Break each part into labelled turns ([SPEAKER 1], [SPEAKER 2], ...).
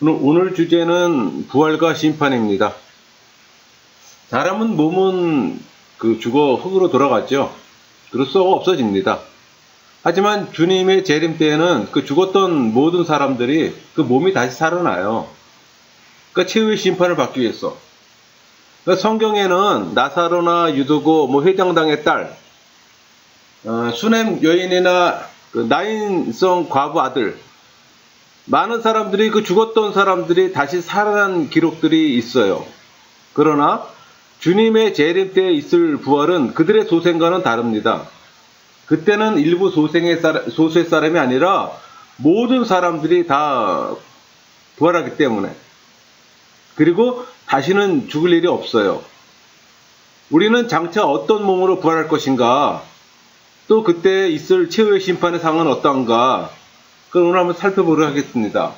[SPEAKER 1] 오늘 주제는 부활과 심판입니다. 사람은 몸은 죽어 흙으로 돌아가죠. 그리고 썩어 없어집니다. 하지만 주님의 재림 때에는 죽었던 모든 사람들이 몸이 다시 살아나요. 최후의 심판을 받기 위해서. 성경에는 나사로나 유두고, 회장당의 딸, 수넴 여인이나 나인성 과부 아들, 많은 사람들이 죽었던 사람들이 다시 살아난 기록들이 있어요. 그러나 주님의 재림 때 있을 부활은 그들의 소생과는 다릅니다. 그때는 일부 소수의 사람이 아니라 모든 사람들이 다 부활하기 때문에, 그리고 다시는 죽을 일이 없어요. 우리는 장차 어떤 몸으로 부활할 것인가, 또 그때 있을 최후의 심판의 상은 어떤가, 그걸 오늘 한번 살펴보도록 하겠습니다.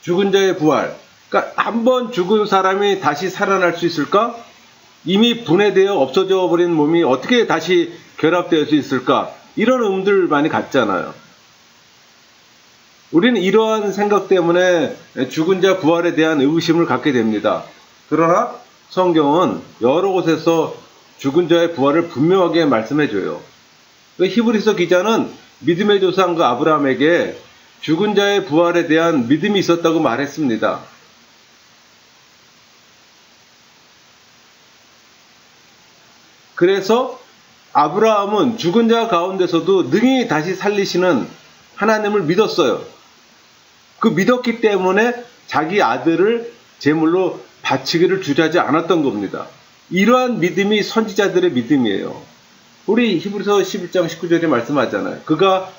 [SPEAKER 1] 죽은 자의 부활. 한번 죽은 사람이 다시 살아날 수 있을까? 이미 분해되어 없어져 버린 몸이 어떻게 다시 결합될 수 있을까? 이런 의문들 많이 갖잖아요. 우리는 이러한 생각 때문에 죽은 자 부활에 대한 의구심을 갖게 됩니다. 그러나 성경은 여러 곳에서 죽은 자의 부활을 분명하게 말씀해줘요. 히브리서 기자는 믿음의 조상 아브라함에게 죽은 자의 부활에 대한 믿음이 있었다고 말했습니다. 그래서 아브라함은 죽은 자 가운데서도 능히 다시 살리시는 하나님을 믿었어요. 믿었기 때문에 자기 아들을 제물로 바치기를 주저하지 않았던 겁니다. 이러한 믿음이 선지자들의 믿음이에요. 우리 히브리서 11장 19절에 말씀하잖아요. 그가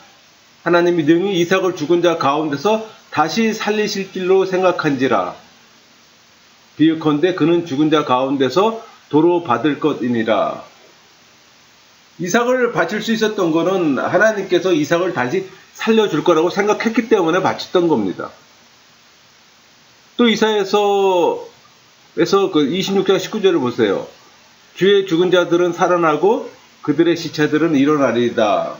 [SPEAKER 1] 하나님이 능히 이삭을 죽은 자 가운데서 다시 살리실 길로 생각한지라. 비유컨대 그는 죽은 자 가운데서 도로 받을 것이니라. 이삭을 바칠 수 있었던 것은 하나님께서 이삭을 다시 살려줄 거라고 생각했기 때문에 바쳤던 겁니다. 또 이사야서 26장 19절을 보세요. 주의 죽은 자들은 살아나고 그들의 시체들은 일어나리이다.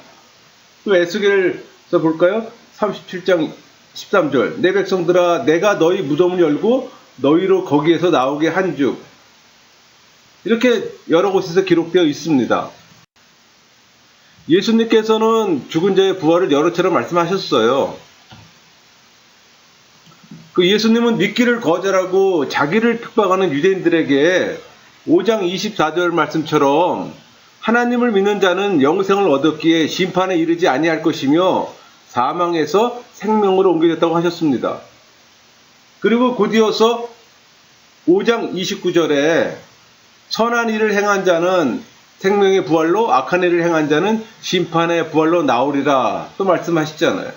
[SPEAKER 1] 또 에스겔서 볼까요? 37장 13절. 내 백성들아, 내가 너희 무덤을 열고 너희로 거기에서 나오게 한즉. 이렇게 여러 곳에서 기록되어 있습니다. 예수님께서는 죽은 자의 부활을 여러 차례 말씀하셨어요. 예수님은 믿기를 거절하고 자기를 핍박하는 유대인들에게 5장 24절 말씀처럼 하나님을 믿는 자는 영생을 얻었기에 심판에 이르지 아니할 것이며 사망에서 생명으로 옮겨졌다고 하셨습니다. 그리고 곧이어서 5장 29절에 선한 일을 행한 자는 생명의 부활로, 악한 일을 행한 자는 심판의 부활로 나오리라 또 말씀하시잖아요.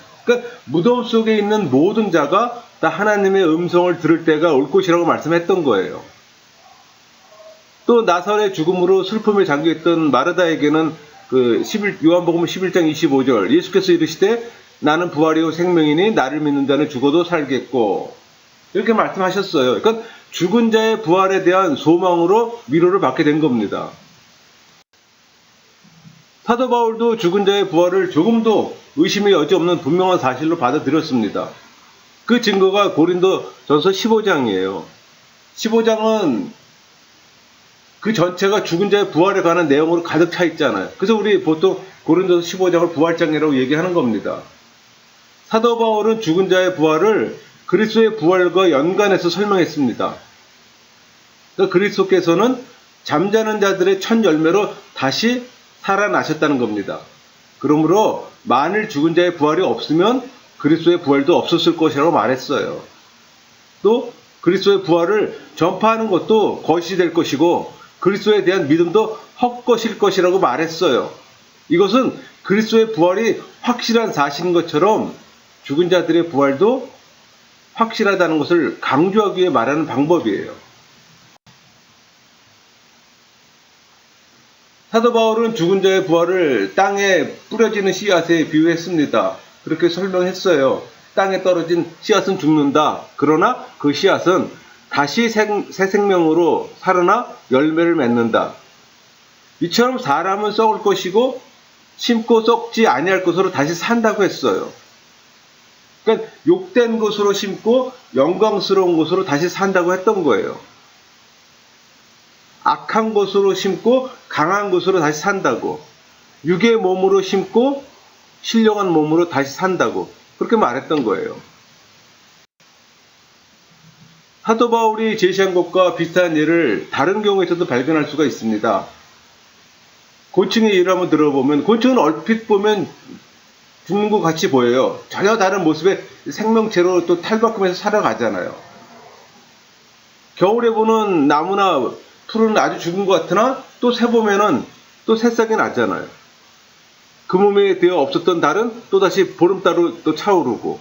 [SPEAKER 1] 무덤 속에 있는 모든 자가 다 하나님의 음성을 들을 때가 올 것이라고 말씀했던 거예요. 또 나사로의 죽음으로 슬픔에 잠겨있던 마르다에게는 요한복음 11장 25절 예수께서 이르시되 나는 부활이요 생명이니 나를 믿는 자는 죽어도 살겠고, 이렇게 말씀하셨어요. 죽은 자의 부활에 대한 소망으로 위로를 받게 된 겁니다. 사도 바울도 죽은 자의 부활을 조금도 의심의 여지 없는 분명한 사실로 받아들였습니다. 그 증거가 고린도전서 15장이에요. 15장은 그 전체가 죽은 자의 부활에 관한 내용으로 가득 차 있잖아요. 그래서 우리 보통 고린도서 15장을 부활장이라고 얘기하는 겁니다. 사도 바울은 죽은 자의 부활을 그리스도의 부활과 연관해서 설명했습니다. 그리스도께서는 잠자는 자들의 첫 열매로 다시 살아나셨다는 겁니다. 그러므로 만일 죽은 자의 부활이 없으면 그리스도의 부활도 없었을 것이라고 말했어요. 또 그리스도의 부활을 전파하는 것도 거짓이 될 것이고 그리스도에 대한 믿음도 헛것일 것이라고 말했어요. 이것은 그리스도의 부활이 확실한 사실인 것처럼 죽은 자들의 부활도 확실하다는 것을 강조하기 위해 말하는 방법이에요. 사도 바울은 죽은 자의 부활을 땅에 뿌려지는 씨앗에 비유했습니다. 그렇게 설명했어요. 땅에 떨어진 씨앗은 죽는다. 그러나 그 씨앗은 다시 새 생명으로 살아나 열매를 맺는다. 이처럼 사람은 썩을 것이고 심고 썩지 아니할 것으로 다시 산다고 했어요. 그러니까 욕된 곳으로 심고 영광스러운 곳으로 다시 산다고 했던 거예요. 악한 곳으로 심고 강한 곳으로 다시 산다고. 육의 몸으로 심고 신령한 몸으로 다시 산다고. 그렇게 말했던 거예요. 사도 바울이 제시한 것과 비슷한 예를 다른 경우에서도 발견할 수가 있습니다. 곤충의 예를 한번 들어보면 곤충은 얼핏 보면 죽는 것 같이 보여요. 전혀 다른 모습의 생명체로 또 탈바꿈해서 살아가잖아요. 겨울에 보는 나무나 풀은 아주 죽은 것 같으나 또 새보면은 또 새싹이 나잖아요. 그 몸에 되어 없었던 달은 또다시 보름달로 또 차오르고.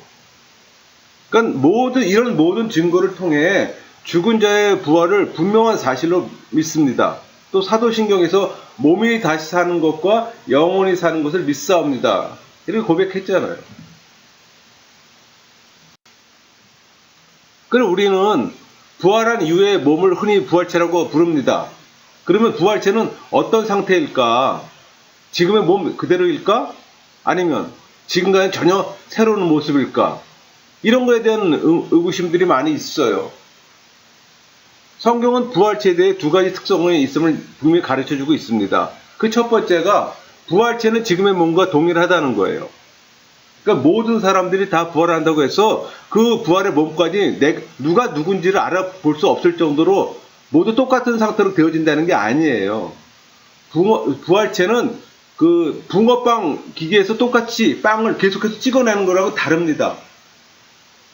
[SPEAKER 1] 그러니까 이런 모든 증거를 통해 죽은 자의 부활을 분명한 사실로 믿습니다. 또 사도신경에서 몸이 다시 사는 것과 영원히 사는 것을 믿사옵니다. 이렇게 고백했잖아요. 그럼 우리는 부활한 이후의 몸을 흔히 부활체라고 부릅니다. 그러면 부활체는 어떤 상태일까? 지금의 몸 그대로일까? 아니면 지금과는 전혀 새로운 모습일까? 이런 거에 대한 의구심들이 많이 있어요. 성경은 부활체에 대해 두 가지 특성이 있음을 분명히 가르쳐주고 있습니다. 그 첫 번째가 부활체는 지금의 몸과 동일하다는 거예요. 그러니까 모든 사람들이 다 부활한다고 해서 그 부활의 몸까지 누가 누군지를 알아볼 수 없을 정도로 모두 똑같은 상태로 되어진다는 게 아니에요. 부활체는 그 붕어빵 기계에서 똑같이 빵을 계속해서 찍어내는 거라고 다릅니다.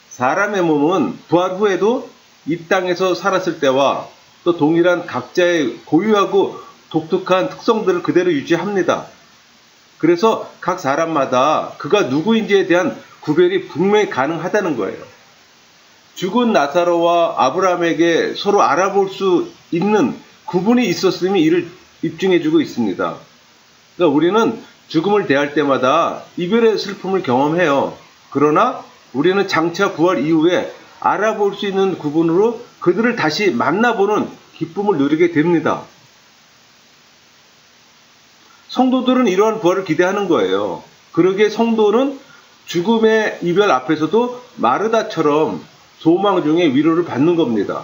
[SPEAKER 1] 사람의 몸은 부활 후에도 이 땅에서 살았을 때와 또 동일한 각자의 고유하고 독특한 특성들을 그대로 유지합니다. 그래서 각 사람마다 그가 누구인지에 대한 구별이 분명히 가능하다는 거예요. 죽은 나사로와 아브라함에게 서로 알아볼 수 있는 구분이 있었음이 이를 입증해주고 있습니다. 그러니까 우리는 죽음을 대할 때마다 이별의 슬픔을 경험해요. 그러나 우리는 장차 부활 이후에 알아볼 수 있는 구분으로 그들을 다시 만나보는 기쁨을 누리게 됩니다. 성도들은 이러한 부활을 기대하는 거예요. 그러기에 성도는 죽음의 이별 앞에서도 마르다처럼 소망 중에 위로를 받는 겁니다.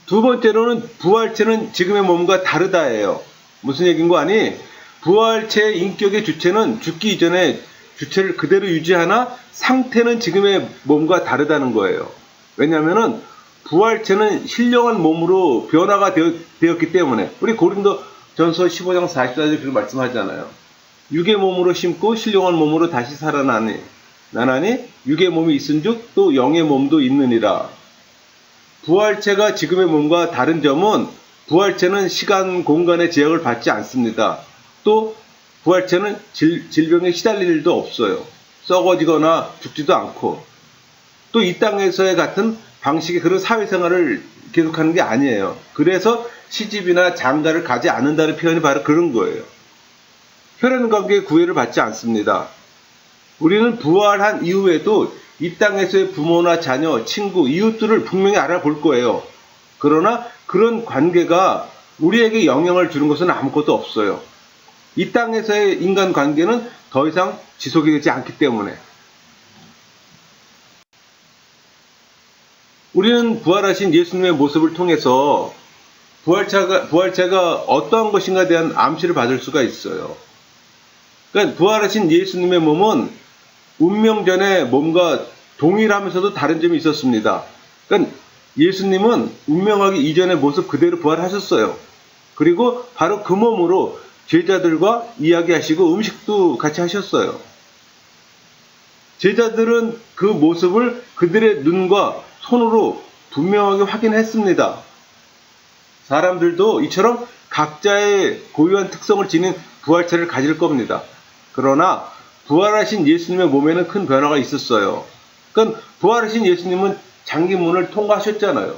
[SPEAKER 1] 두 번째로는 부활체는 지금의 몸과 다르다예요. 무슨 얘기인 거 아니? 부활체의 인격의 주체는 죽기 이전에 주체를 그대로 유지하나 상태는 지금의 몸과 다르다는 거예요. 왜냐하면 부활체는 신령한 몸으로 변화가 되었기 때문에 우리 고린도전서 15장 44절 그렇게 말씀하잖아요. 육의 몸으로 심고 신령한 몸으로 다시 살아나니 육의 몸이 있은즉 또 영의 몸도 있느니라. 부활체가 지금의 몸과 다른 점은 부활체는 시간, 공간의 제약을 받지 않습니다. 또 부활체는 질병에 시달릴 일도 없어요. 썩어지거나 죽지도 않고 또 이 땅에서의 같은 방식의 그런 사회생활을 계속하는 게 아니에요. 그래서 시집이나 장가를 가지 않는다는 표현이 바로 그런 거예요. 혈연관계의 구애를 받지 않습니다. 우리는 부활한 이후에도 이 땅에서의 부모나 자녀, 친구, 이웃들을 분명히 알아볼 거예요. 그러나 그런 관계가 우리에게 영향을 주는 것은 아무것도 없어요. 이 땅에서의 인간관계는 더 이상 지속이 되지 않기 때문에. 우리는 부활하신 예수님의 모습을 통해서 부활체가 어떠한 것인가에 대한 암시를 받을 수가 있어요. 그러니까 부활하신 예수님의 몸은 운명전의 몸과 동일하면서도 다른 점이 있었습니다. 그러니까 예수님은 운명하기 이전의 모습 그대로 부활하셨어요. 그리고 바로 그 몸으로 제자들과 이야기하시고 음식도 같이 하셨어요. 제자들은 그 모습을 그들의 눈과 손으로 분명하게 확인했습니다. 사람들도 이처럼 각자의 고유한 특성을 지닌 부활체를 가질 겁니다. 그러나 부활하신 예수님의 몸에는 큰 변화가 있었어요. 그러니까 부활하신 예수님은 장기문을 통과하셨잖아요.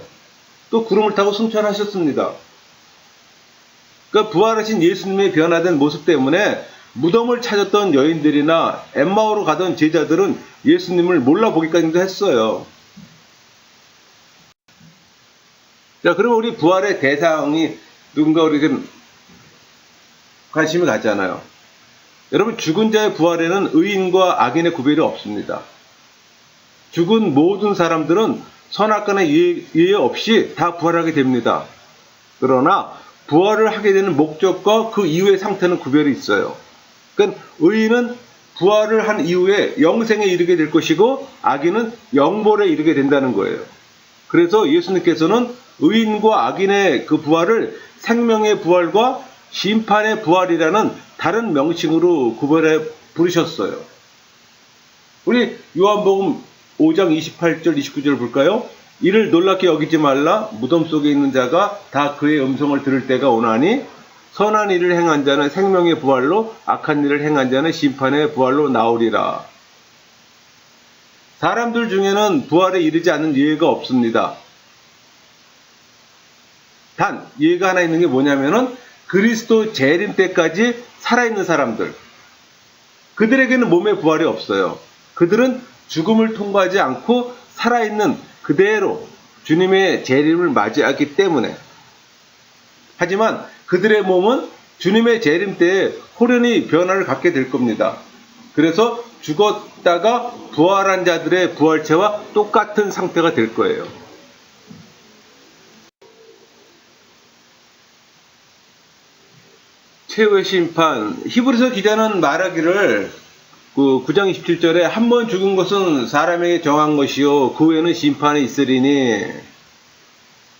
[SPEAKER 1] 또 구름을 타고 승천하셨습니다. 그러니까 부활하신 예수님의 변화된 모습 때문에 무덤을 찾았던 여인들이나 엠마오로 가던 제자들은 예수님을 몰라보기까지도 했어요. 자, 그럼 우리 부활의 대상이 누군가 우리 관심이 가잖아요. 여러분, 죽은 자의 부활에는 의인과 악인의 구별이 없습니다. 죽은 모든 사람들은 선악간의 이해 없이 다 부활하게 됩니다. 그러나 부활을 하게 되는 목적과 그 이후의 상태는 구별이 있어요. 그러니까 의인은 부활을 한 이후에 영생에 이르게 될 것이고 악인은 영벌에 이르게 된다는 거예요. 그래서 예수님께서는 의인과 악인의 그 부활을 생명의 부활과 심판의 부활이라는 다른 명칭으로 구별해 부르셨어요. 우리 요한복음 5장 28절 29절 볼까요? 이를 놀랍게 여기지 말라. 무덤 속에 있는 자가 다 그의 음성을 들을 때가 오나니 선한 일을 행한 자는 생명의 부활로, 악한 일을 행한 자는 심판의 부활로 나오리라. 사람들 중에는 부활에 이르지 않는 예외가 없습니다. 단 예외가 하나 있는 게 뭐냐면은 그리스도 재림 때까지 살아있는 사람들, 그들에게는 몸의 부활이 없어요. 그들은 죽음을 통과하지 않고 살아있는 그대로 주님의 재림을 맞이하기 때문에. 하지만 그들의 몸은 주님의 재림 때에 호련히 변화를 갖게 될 겁니다. 그래서 죽었다가 부활한 자들의 부활체와 똑같은 상태가 될 거예요. 최후의 심판, 히브리서 기자는 말하기를 9장 27절에 한 번 죽은 것은 사람에게 정한 것이요 그 후에는 심판이 있으리니,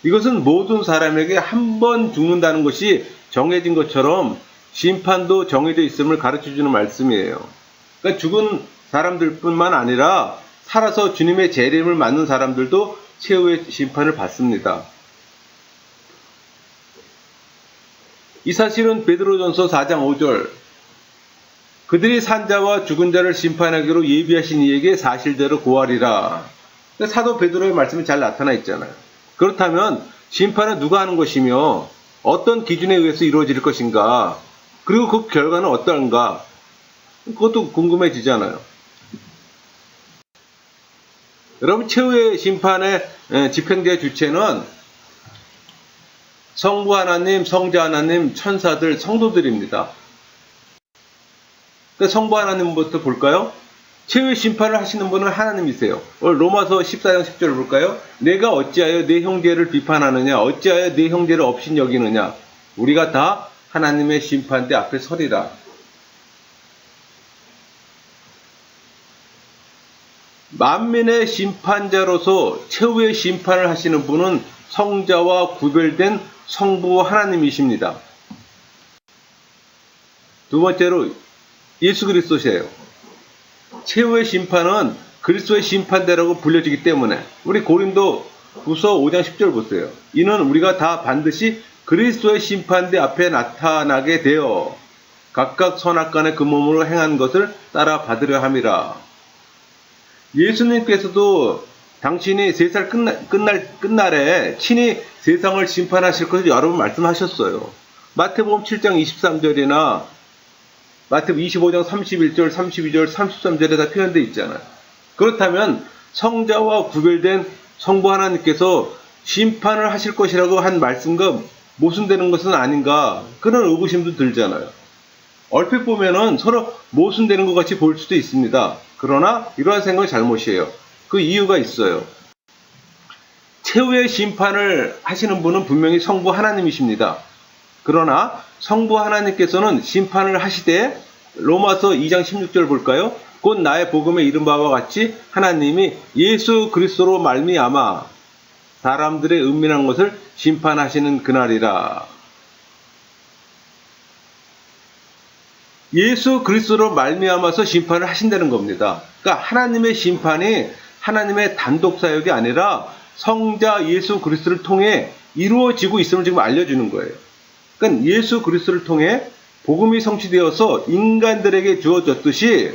[SPEAKER 1] 이것은 모든 사람에게 한 번 죽는다는 것이 정해진 것처럼 심판도 정해져 있음을 가르쳐주는 말씀이에요. 그러니까 죽은 사람들뿐만 아니라 살아서 주님의 재림을 맞는 사람들도 최후의 심판을 받습니다. 이 사실은 베드로전서 4장 5절, 그들이 산 자와 죽은 자를 심판하기로 예비하신 이에게 사실대로 고하리라. 그러니까 사도 베드로의 말씀이 잘 나타나 있잖아요. 그렇다면 심판은 누가 하는 것이며 어떤 기준에 의해서 이루어질 것인가, 그리고 그 결과는 어떠한가, 그것도 궁금해지잖아요. 여러분, 최후의 심판의 집행자의 주체는 성부 하나님, 성자 하나님, 천사들, 성도들입니다. 그러니까 성부 하나님부터 볼까요? 최후의 심판을 하시는 분은 하나님이세요. 오늘 로마서 14장 10절을 볼까요? 내가 어찌하여 내 형제를 비판하느냐, 어찌하여 내 형제를 업신 여기느냐, 우리가 다 하나님의 심판대 앞에 서리라. 만민의 심판자로서 최후의 심판을 하시는 분은 성자와 구별된 성부 하나님이십니다. 두 번째로 예수 그리스도세요. 최후의 심판은 그리스도의 심판대라고 불려지기 때문에 우리 고린도 후서 5장 10절 보세요. 이는 우리가 다 반드시 그리스도의 심판대 앞에 나타나게 되어 각각 선악간에 그 몸으로 행한 것을 따라 받으려 함이라. 예수님께서도 당신이 세상 끝날에 친히 세상을 심판하실 것을 여러 번 말씀하셨어요. 마태복음 7장 23절이나 마태복음 25장 31절, 32절, 33절에 다 표현되어 있잖아요. 그렇다면 성자와 구별된 성부 하나님께서 심판을 하실 것이라고 한 말씀과 모순되는 것은 아닌가, 그런 의구심도 들잖아요. 얼핏 보면은 서로 모순되는 것 같이 보일 수도 있습니다. 그러나 이러한 생각은 잘못이에요. 그 이유가 있어요. 최후의 심판을 하시는 분은 분명히 성부 하나님이십니다. 그러나 성부 하나님께서는 심판을 하시되, 로마서 2장 16절 볼까요? 곧 나의 복음에 이른 바와 같이 하나님이 예수 그리스도로 말미암아 사람들의 은밀한 것을 심판하시는 그날이라. 예수 그리스도로 말미암아서 심판을 하신다는 겁니다. 그러니까 하나님의 심판이 하나님의 단독 사역이 아니라 성자 예수 그리스도를 통해 이루어지고 있음을 지금 알려주는 거예요. 그러니까 예수 그리스도를 통해 복음이 성취되어서 인간들에게 주어졌듯이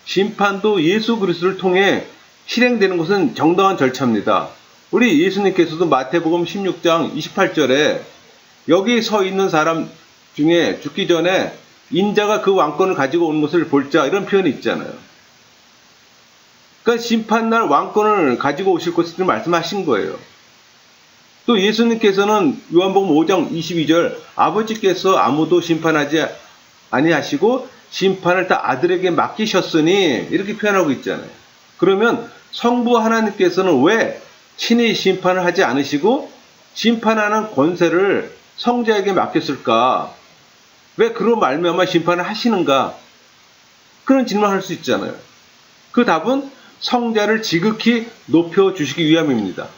[SPEAKER 1] 심판도 예수 그리스도를 통해 실행되는 것은 정당한 절차입니다. 우리 예수님께서도 마태복음 16장 28절에 여기 서 있는 사람 중에 죽기 전에 인자가 그 왕권을 가지고 오는 것을 볼자, 이런 표현이 있잖아요. 그러니까 심판날 왕권을 가지고 오실 것을 말씀하신 거예요. 또 예수님께서는 요한복음 5장 22절 아버지께서 아무도 심판하지 아니하시고 심판을 다 아들에게 맡기셨으니 이렇게 표현하고 있잖아요. 그러면 성부 하나님께서는 왜 친히 심판을 하지 않으시고 심판하는 권세를 성자에게 맡겼을까? 왜 그로 말미암아 심판을 하시는가? 그런 질문을 할 수 있잖아요. 그 답은 성자를 지극히 높여주시기 위함입니다.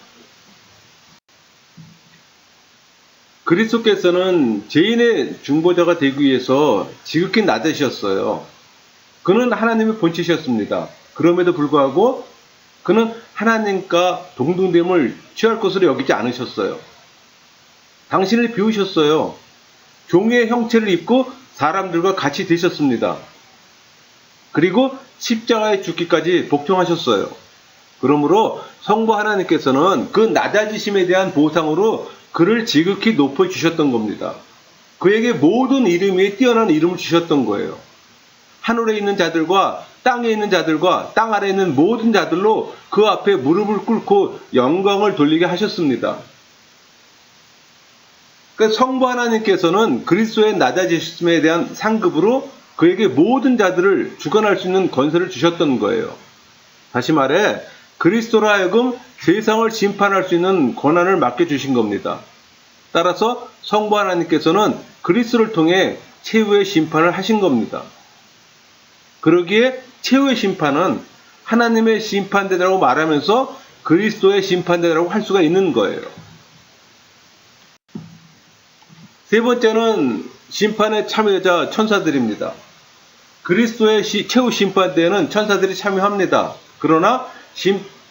[SPEAKER 1] 그리스도께서는 죄인의 중보자가 되기 위해서 지극히 낮으셨어요. 그는 하나님의 본체셨습니다. 그럼에도 불구하고 그는 하나님과 동등됨을 취할 것으로 여기지 않으셨어요. 당신을 비우셨어요. 종의 형체를 입고 사람들과 같이 되셨습니다. 그리고 십자가에 죽기까지 복종하셨어요. 그러므로 성부 하나님께서는 그 낮아지심에 대한 보상으로 그를 지극히 높여주셨던 겁니다. 그에게 모든 이름 위에 뛰어난 이름을 주셨던 거예요. 하늘에 있는 자들과 땅에 있는 자들과 땅 아래에 있는 모든 자들로 그 앞에 무릎을 꿇고 영광을 돌리게 하셨습니다. 그러니까 성부 하나님께서는 그리스도의 낮아지심에 대한 상급으로 그에게 모든 자들을 주관할 수 있는 권세를 주셨던 거예요. 다시 말해 그리스도로 하여금 세상을 심판할 수 있는 권한을 맡겨주신 겁니다. 따라서 성부 하나님께서는 그리스도를 통해 최후의 심판을 하신 겁니다. 그러기에 최후의 심판은 하나님의 심판대라고 말하면서 그리스도의 심판대라고 할 수가 있는 거예요. 세 번째는 심판에 참여자 천사들입니다. 그리스도의 최후 심판대에는 천사들이 참여합니다. 그러나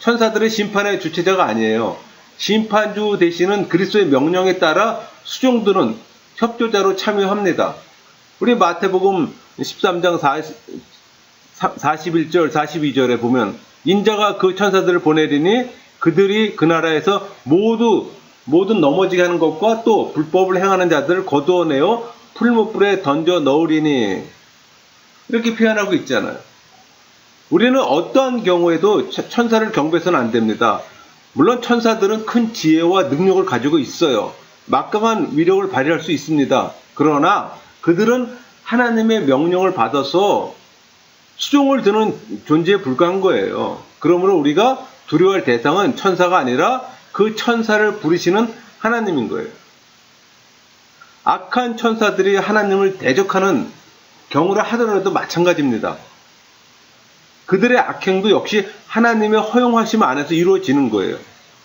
[SPEAKER 1] 천사들의 심판의 주체자가 아니에요. 심판주 되시는 그리스도의 명령에 따라 수종들은 협조자로 참여합니다. 우리 마태복음 13장 41절, 42절에 보면 인자가 그 천사들을 보내리니 그들이 그 나라에서 모든 넘어지게 하는 것과 또 불법을 행하는 자들을 거두어내어 풀무불에 던져 넣으리니 이렇게 표현하고 있잖아요. 우리는 어떠한 경우에도 천사를 경배해서는 안 됩니다. 물론 천사들은 큰 지혜와 능력을 가지고 있어요. 막강한 위력을 발휘할 수 있습니다. 그러나 그들은 하나님의 명령을 받아서 수종을 드는 존재에 불과한 거예요. 그러므로 우리가 두려워할 대상은 천사가 아니라 그 천사를 부르시는 하나님인 거예요. 악한 천사들이 하나님을 대적하는 경우를 하더라도 마찬가지입니다. 그들의 악행도 역시 하나님의 허용하심 안에서 이루어지는 거예요.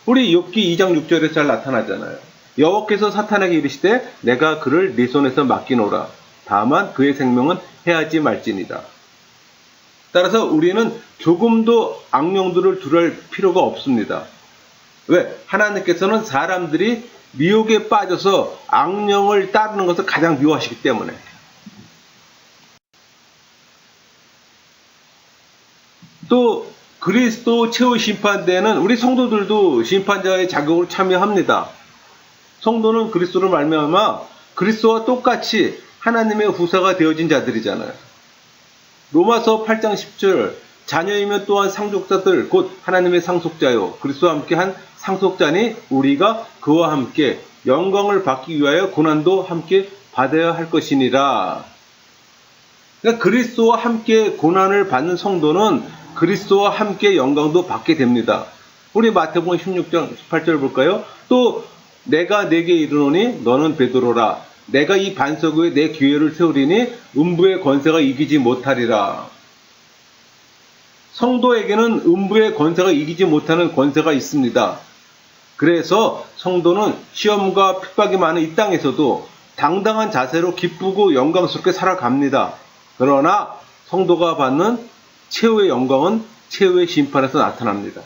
[SPEAKER 1] 우리 욥기 2장 6절에 잘 나타나잖아요. 여호와께서 사탄에게 이르시되 내가 그를 네 손에서 맡기노라. 다만 그의 생명은 해하지 말지니라. 따라서 우리는 조금도 악령들을 두려울 필요가 없습니다. 왜? 하나님께서는 사람들이 미혹에 빠져서 악령을 따르는 것을 가장 미워하시기 때문에. 또 그리스도 최후 심판대에는 우리 성도들도 심판자의 자격으로 참여합니다. 성도는 그리스도를 말미암아 그리스도와 똑같이 하나님의 후사가 되어진 자들이잖아요. 로마서 8장 10절 자녀이면 또한 상속자들 곧 하나님의 상속자요 그리스도와 함께 한 상속자니 우리가 그와 함께 영광을 받기 위하여 고난도 함께 받아야 할 것이니라. 그러니까 그리스도와 함께 고난을 받는 성도는 그리스도와 함께 영광도 받게 됩니다. 우리 마태복음 16장 18절 볼까요? 또 내가 내게 이르노니 너는 베드로라. 내가 이 반석 위에 내 교회를 세우리니 음부의 권세가 이기지 못하리라. 성도에게는 음부의 권세가 이기지 못하는 권세가 있습니다. 그래서 성도는 시험과 핍박이 많은 이 땅에서도 당당한 자세로 기쁘고 영광스럽게 살아갑니다. 그러나 성도가 받는 최후의 영광은 최후의 심판에서 나타납니다.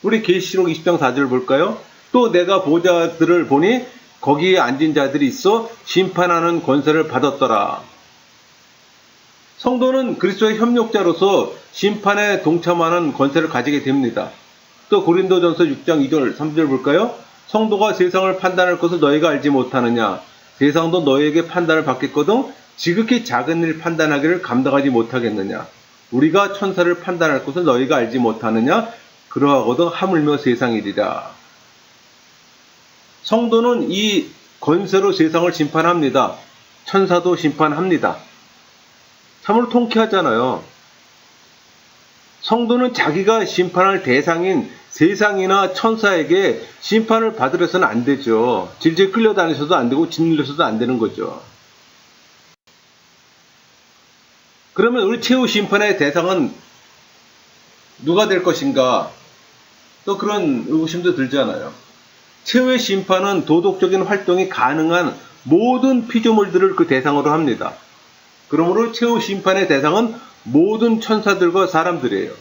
[SPEAKER 1] 우리 계시록 20장 4절 볼까요? 또 내가 보좌들을 보니 거기에 앉은 자들이 있어 심판하는 권세를 받았더라. 성도는 그리스도의 협력자로서 심판에 동참하는 권세를 가지게 됩니다. 또 고린도전서 6장 2절 3절 볼까요? 성도가 세상을 판단할 것을 너희가 알지 못하느냐? 세상도 너희에게 판단을 받겠거든 지극히 작은 일 판단하기를 감당하지 못하겠느냐? 우리가 천사를 판단할 것을 너희가 알지 못하느냐? 그러하거든 하물며 세상이리라. 성도는 이 권세로 세상을 심판합니다. 천사도 심판합니다. 참으로 통쾌하잖아요. 성도는 자기가 심판할 대상인 세상이나 천사에게 심판을 받으려서는 안 되죠. 질질 끌려다니셔도 안 되고 짓눌려서도 안 되는 거죠. 그러면 우리 최후 심판의 대상은 누가 될 것인가? 또 그런 의구심도 들잖아요. 최후의 심판은 도덕적인 활동이 가능한 모든 피조물들을 그 대상으로 합니다. 그러므로 최후 심판의 대상은 모든 천사들과 사람들이에요.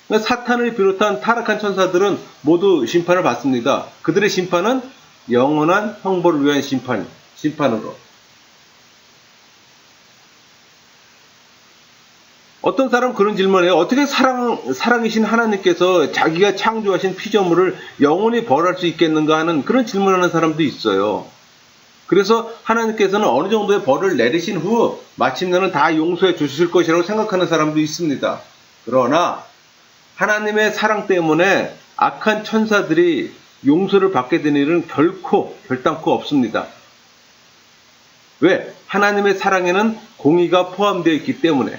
[SPEAKER 1] 사탄을 비롯한 타락한 천사들은 모두 심판을 받습니다. 그들의 심판은 영원한 형벌을 위한 심판으로. 어떤 사람은 그런 질문을 해요. 어떻게 살아계신 하나님께서 자기가 창조하신 피조물을 영원히 벌할 수 있겠는가 하는 그런 질문을 하는 사람도 있어요. 그래서 하나님께서는 어느 정도의 벌을 내리신 후 마침내는 다 용서해 주실 것이라고 생각하는 사람도 있습니다. 그러나 하나님의 사랑 때문에 악한 천사들이 용서를 받게 되는 일은 결단코 없습니다. 왜? 하나님의 사랑에는 공의가 포함되어 있기 때문에.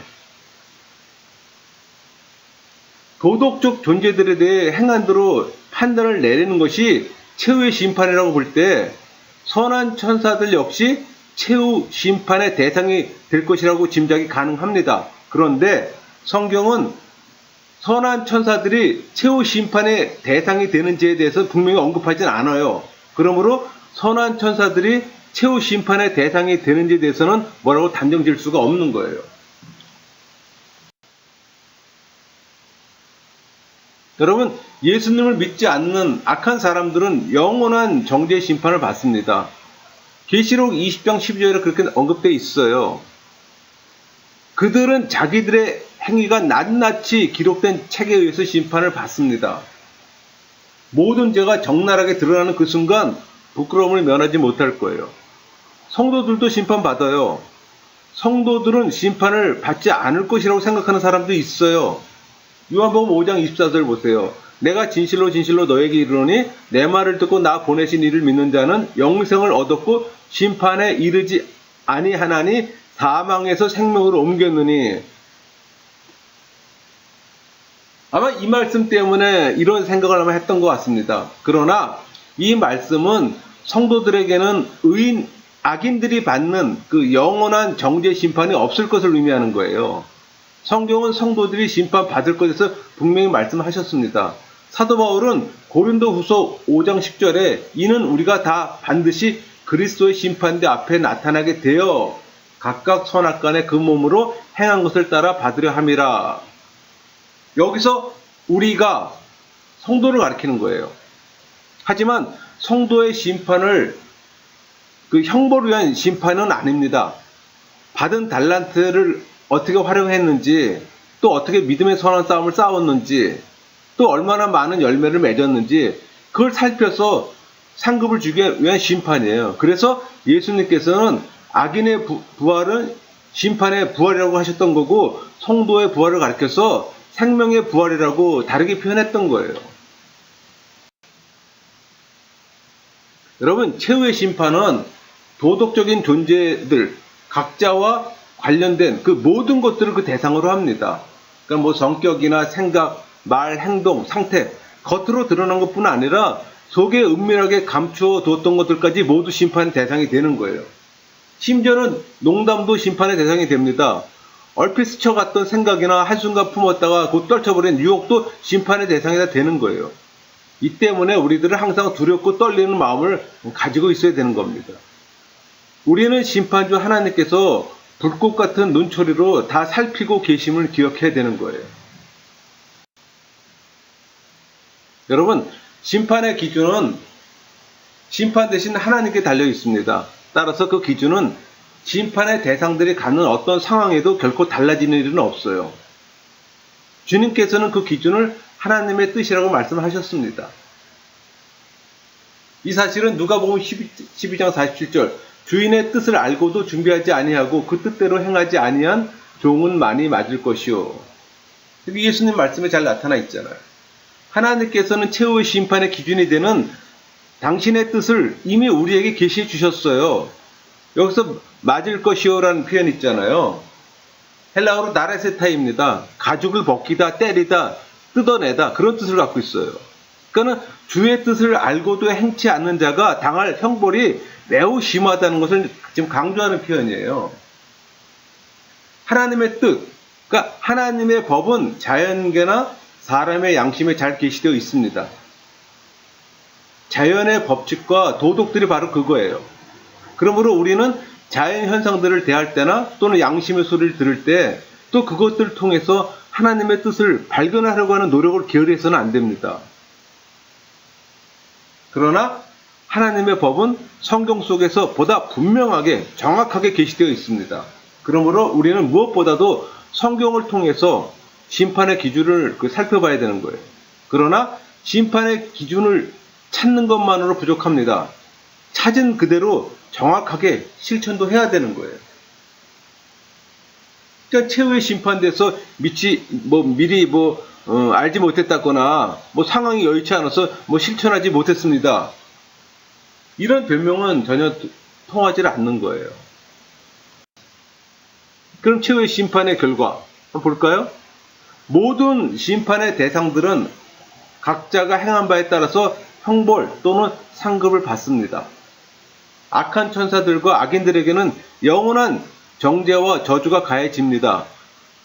[SPEAKER 1] 도덕적 존재들에 대해 행한대로 판단을 내리는 것이 최후의 심판이라고 볼 때 선한 천사들 역시 최후 심판의 대상이 될 것이라고 짐작이 가능합니다. 그런데 성경은 선한 천사들이 최후 심판의 대상이 되는지에 대해서 분명히 언급하진 않아요. 그러므로 선한 천사들이 최후 심판의 대상이 되는지에 대해서는 뭐라고 단정 지을 수가 없는 거예요. 여러분, 예수님을 믿지 않는 악한 사람들은 영원한 정죄의 심판을 받습니다. 계시록 20장 12절에 그렇게 언급되어 있어요. 그들은 자기들의 행위가 낱낱이 기록된 책에 의해서 심판을 받습니다. 모든 죄가 적나라하게 드러나는 그 순간 부끄러움을 면하지 못할 거예요. 성도들도 심판받아요. 성도들은 심판을 받지 않을 것이라고 생각하는 사람도 있어요. 요한복음 5장 24절 보세요. 내가 진실로 너에게 이르노니 내 말을 듣고 나 보내신 이를 믿는 자는 영생을 얻었고 심판에 이르지 아니하나니 사망에서 생명으로 옮겼느니. 아마 이 말씀 때문에 이런 생각을 아마 했던 것 같습니다. 그러나 이 말씀은 성도들에게는 악인들이 받는 그 영원한 정죄 심판이 없을 것을 의미하는 거예요. 성경은 성도들이 심판받을 것에서 분명히 말씀하셨습니다. 사도 바울은 고린도후서 5장 10절에 이는 우리가 다 반드시 그리스도의 심판대 앞에 나타나게 되어 각각 선악간에 그 몸으로 행한 것을 따라 받으려 함이라. 여기서 우리가 성도를 가리키는 거예요. 하지만 성도의 심판을 그 형벌을 위한 심판은 아닙니다. 받은 달란트를 어떻게 활용했는지, 또 어떻게 믿음의 선한 싸움을 싸웠는지, 또 얼마나 많은 열매를 맺었는지 그걸 살펴서 상급을 주기 위한 심판이에요. 그래서 예수님께서는 악인의 부활은 심판의 부활이라고 하셨던 거고 성도의 부활을 가리켜서 생명의 부활이라고 다르게 표현했던 거예요. 여러분, 최후의 심판은 도덕적인 존재들 각자와 관련된 그 모든 것들을 그 대상으로 합니다. 그러니까 뭐 성격이나 생각, 말, 행동, 상태, 겉으로 드러난 것뿐 아니라 속에 은밀하게 감추어 두었던 것들까지 모두 심판의 대상이 되는 거예요. 심지어는 농담도 심판의 대상이 됩니다. 얼핏 스쳐갔던 생각이나 한순간 품었다가 곧 떨쳐버린 유혹도 심판의 대상이 되는 거예요. 이 때문에 우리들은 항상 두렵고 떨리는 마음을 가지고 있어야 되는 겁니다. 우리는 심판주 하나님께서 불꽃 같은 눈초리로 다 살피고 계심을 기억해야 되는 거예요. 여러분, 심판의 기준은 심판 대신 하나님께 달려 있습니다. 따라서 그 기준은 심판의 대상들이 갖는 어떤 상황에도 결코 달라지는 일은 없어요. 주님께서는 그 기준을 하나님의 뜻이라고 말씀하셨습니다. 이 사실은 누가복음 12장 47절 주인의 뜻을 알고도 준비하지 아니하고 그 뜻대로 행하지 아니한 종은 많이 맞을 것이요. 예수님 말씀에 잘 나타나 있잖아요. 하나님께서는 최후의 심판의 기준이 되는 당신의 뜻을 이미 우리에게 계시해 주셨어요. 여기서 맞을 것이요라는 표현 있잖아요. 헬라어로 나레세타입니다. 가죽을 벗기다, 때리다, 뜯어내다 그런 뜻을 갖고 있어요. 그러니까 주의 뜻을 알고도 행치 않는 자가 당할 형벌이 매우 심하다는 것을 지금 강조하는 표현이에요. 하나님의 뜻, 그러니까 하나님의 법은 자연계나 사람의 양심에 잘 계시되어 있습니다. 자연의 법칙과 도덕들이 바로 그거예요. 그러므로 우리는 자연 현상들을 대할 때나 또는 양심의 소리를 들을 때 또 그것들을 통해서 하나님의 뜻을 발견하려고 하는 노력을 게으리해서는 안 됩니다. 그러나 하나님의 법은 성경 속에서 보다 분명하게 정확하게 계시되어 있습니다. 그러므로 우리는 무엇보다도 성경을 통해서 심판의 기준을 살펴봐야 되는 거예요. 그러나 심판의 기준을 찾는 것만으로 부족합니다. 찾은 그대로 정확하게 실천도 해야 되는 거예요. 그러니까 최후의 심판돼서 미리 알지 못했다거나 상황이 여의치 않아서 실천하지 못했습니다. 이런 변명은 전혀 통하지 않는 거예요. 그럼 최후의 심판의 결과 한번 볼까요? 모든 심판의 대상들은 각자가 행한 바에 따라서 형벌 또는 상급을 받습니다. 악한 천사들과 악인들에게는 영원한 정죄와 저주가 가해집니다.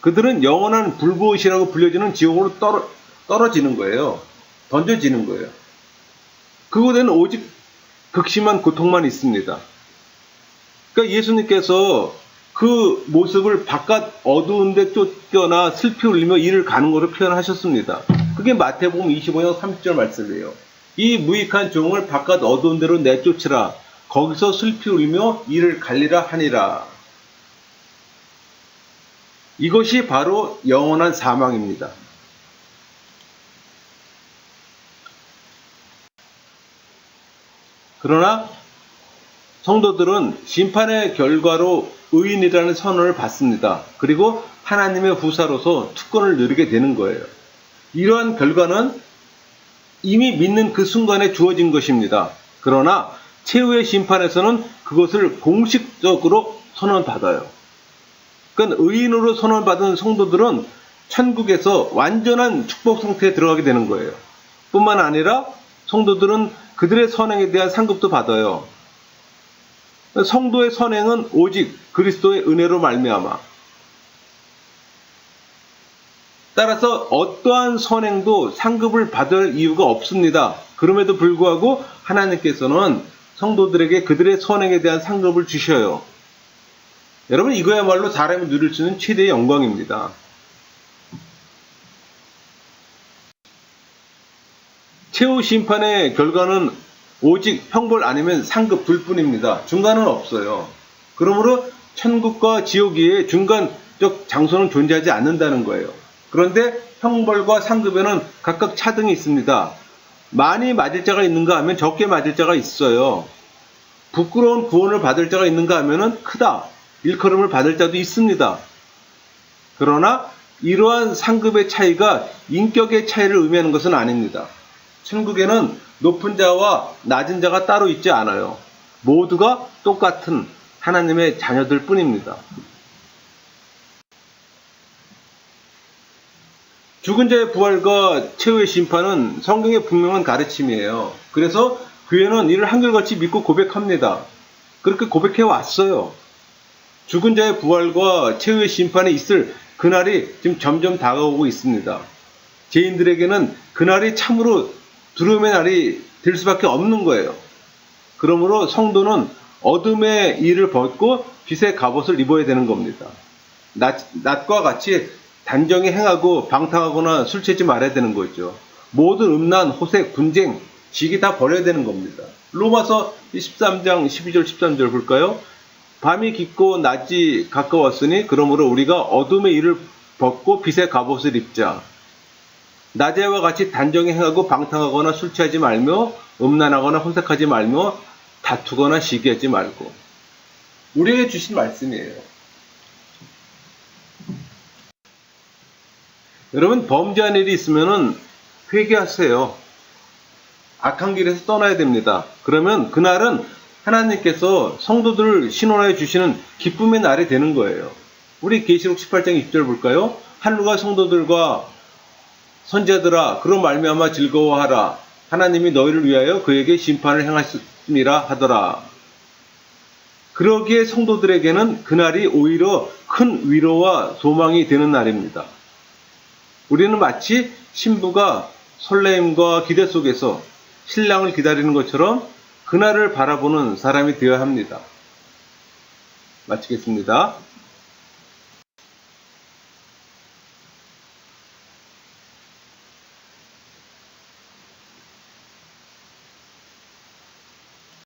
[SPEAKER 1] 그들은 영원한 불보이시라고 불려지는 지옥으로 떨어지는 거예요. 던져지는 거예요. 그곳에는 오직 극심한 고통만 있습니다. 그러니까 예수님께서 그 모습을 바깥 어두운 데 쫓겨나 슬피 울리며 이를 가는 것으로 표현하셨습니다. 그게 마태복음 25장 30절 말씀이에요. 이 무익한 종을 바깥 어두운 데로 내쫓으라. 거기서 슬피 울리며 이를 갈리라 하니라. 이것이 바로 영원한 사망입니다. 그러나 성도들은 심판의 결과로 의인이라는 선언을 받습니다. 그리고 하나님의 후사로서 특권을 누리게 되는 거예요. 이러한 결과는 이미 믿는 그 순간에 주어진 것입니다. 그러나 최후의 심판에서는 그것을 공식적으로 선언받아요. 그러니까 의인으로 선언받은 성도들은 천국에서 완전한 축복 상태에 들어가게 되는 거예요. 뿐만 아니라 성도들은 그들의 선행에 대한 상급도 받아요. 성도의 선행은 오직 그리스도의 은혜로 말미암아. 따라서 어떠한 선행도 상급을 받을 이유가 없습니다. 그럼에도 불구하고 하나님께서는 성도들에게 그들의 선행에 대한 상급을 주셔요. 여러분, 이거야말로 사람이 누릴 수 있는 최대의 영광입니다. 최후 심판의 결과는 오직 형벌 아니면 상급 둘뿐입니다. 중간은 없어요. 그러므로 천국과 지옥 외에 중간적 장소는 존재하지 않는다는 거예요. 그런데 형벌과 상급에는 각각 차등이 있습니다. 많이 맞을 자가 있는가 하면 적게 맞을 자가 있어요. 부끄러운 구원을 받을 자가 있는가 하면 크다, 일컬음을 받을 자도 있습니다. 그러나 이러한 상급의 차이가 인격의 차이를 의미하는 것은 아닙니다. 천국에는 높은 자와 낮은 자가 따로 있지 않아요. 모두가 똑같은 하나님의 자녀들 뿐입니다. 죽은 자의 부활과 최후의 심판은 성경의 분명한 가르침이에요. 그래서 교회는 이를 한결같이 믿고 고백합니다. 그렇게 고백해 왔어요. 죽은 자의 부활과 최후의 심판이 있을 그날이 지금 점점 다가오고 있습니다. 죄인들에게는 그날이 참으로 두려움의 날이 될 수밖에 없는 거예요. 그러므로 성도는 어둠의 일을 벗고 빛의 갑옷을 입어야 되는 겁니다. 낮과 같이 단정히 행하고 방탕하거나 술 취하지 말아야 되는 거죠. 모든 음란, 호색, 분쟁, 지기 다 버려야 되는 겁니다. 로마서 13장 12절 13절 볼까요? 밤이 깊고 낮이 가까웠으니 그러므로 우리가 어둠의 일을 벗고 빛의 갑옷을 입자. 낮에와 같이 단정히 행하고 방탕하거나 술 취하지 말며 음란하거나 호색하지 말며 다투거나 시기하지 말고. 우리에게 주신 말씀이에요. 여러분, 범죄한 일이 있으면 회개하세요. 악한 길에서 떠나야 됩니다. 그러면 그날은 하나님께서 성도들을 신원하여 주시는 기쁨의 날이 되는 거예요. 우리 계시록 18장 20절 볼까요? 한루가 성도들과 선자들아 그로 말미암아 즐거워하라. 하나님이 너희를 위하여 그에게 심판을 행하심이라 하더라. 그러기에 성도들에게는 그날이 오히려 큰 위로와 소망이 되는 날입니다. 우리는 마치 신부가 설레임과 기대 속에서 신랑을 기다리는 것처럼 그날을 바라보는 사람이 되어야 합니다. 마치겠습니다.